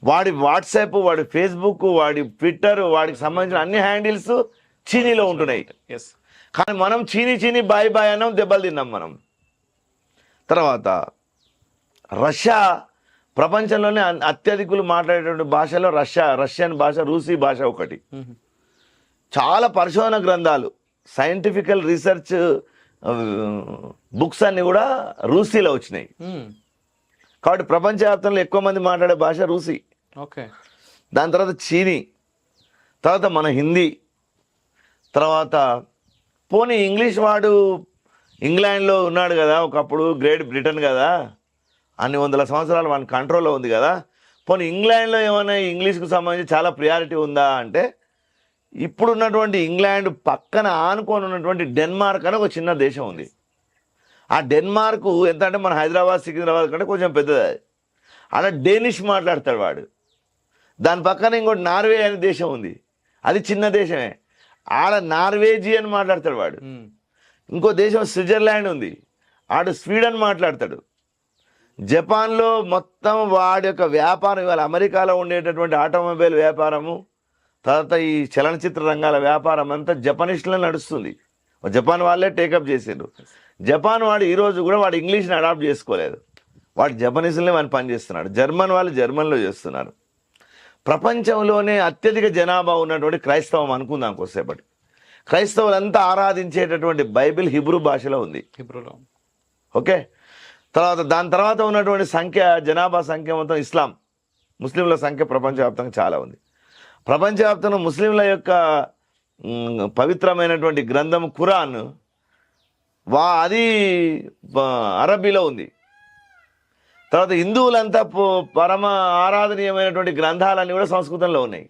వాడి వాట్సాప్, వాడి ఫేస్బుక్, వాడి ట్విట్టర్, వాడికి సంబంధించిన అన్ని హ్యాండిల్స్ చీనీలో ఉంటున్నాయి. ఎస్. కానీ మనం చీనీ బాయ్ బాయ్ అన్నాం, దెబ్బలు తిన్నాం మనం. తర్వాత రష్యా ప్రపంచంలోనే అత్యధికులు మాట్లాడేటువంటి భాషలో రష్యన్ భాష, రూసీ భాష ఒకటి. చాలా పరిశోధన గ్రంథాలు, సైంటిఫికల్ రీసెర్చ్ బుక్స్ అన్ని కూడా రూసీలో వచ్చినాయి. కాబట్టి ప్రపంచవ్యాప్తంలో ఎక్కువ మంది మాట్లాడే భాష రూసీ. ఓకే. దాని తర్వాత చీనీ, తర్వాత మన హిందీ, తర్వాత పోనీ ఇంగ్లీష్ వాడు ఇంగ్లాండ్లో ఉన్నాడు కదా ఒకప్పుడు, గ్రేట్ బ్రిటన్ కదా, అన్ని వందల సంవత్సరాలు మన కంట్రోల్లో ఉంది కదా. పోనీ ఇంగ్లాండ్లో ఏమైనా ఇంగ్లీష్కు సంబంధించి చాలా ప్రియారిటీ ఉందా అంటే, ఇప్పుడున్నటువంటి ఇంగ్లాండ్ పక్కన ఆనుకొని ఉన్నటువంటి డెన్మార్క్ అని ఒక చిన్న దేశం ఉంది. ఆ డెన్మార్క్ ఎంత అంటే మన హైదరాబాద్, సికింద్రాబాద్ కంటే కొంచెం పెద్దది. అలా డేనిష్ మాట్లాడతాడు వాడు. దాని పక్కన ఇంకోటి నార్వే అనే దేశం ఉంది, అది చిన్న దేశమే, ఆడ నార్వేజియన్ మాట్లాడతాడు వాడు. ఇంకో దేశం స్విట్జర్లాండ్ ఉంది, ఆడు స్వీడన్ మాట్లాడతాడు. జపాన్లో మొత్తం వాడి యొక్క వ్యాపారం, ఇవాళ అమెరికాలో ఉండేటటువంటి ఆటోమొబైల్ వ్యాపారము, తర్వాత ఈ చలనచిత్ర రంగాల వ్యాపారం అంతా జపనీస్లో నడుస్తుంది. జపాన్ వాళ్ళే టేకప్ చేసిండ్రు. జపాన్ వాడు ఈరోజు కూడా వాడు ఇంగ్లీష్ని అడాప్ట్ చేసుకోలేదు, వాడు జపనీస్లోనే వాడిని పనిచేస్తున్నాడు. జర్మన్ వాళ్ళు జర్మన్లో చేస్తున్నారు. ప్రపంచంలోనే అత్యధిక జనాభా ఉన్నటువంటి క్రైస్తవం అనుకుందాం కొద్దిసేపటి. క్రైస్తవులంతా ఆరాధించేటటువంటి బైబిల్ హిబ్రూ భాషలో ఉంది, హిబ్రూలో. ఓకే. తర్వాత దాని తర్వాత ఉన్నటువంటి సంఖ్య, జనాభా సంఖ్య మొత్తం ఇస్లాం, ముస్లింల సంఖ్య ప్రపంచవ్యాప్తంగా చాలా ఉంది. ప్రపంచవ్యాప్తంగా ముస్లింల యొక్క పవిత్రమైనటువంటి గ్రంథం ఖురాన్, అది అరబీలో ఉంది. తర్వాత హిందువులంతా పరమ ఆరాధనీయమైనటువంటి గ్రంథాలన్నీ కూడా సంస్కృతంలో ఉన్నాయి.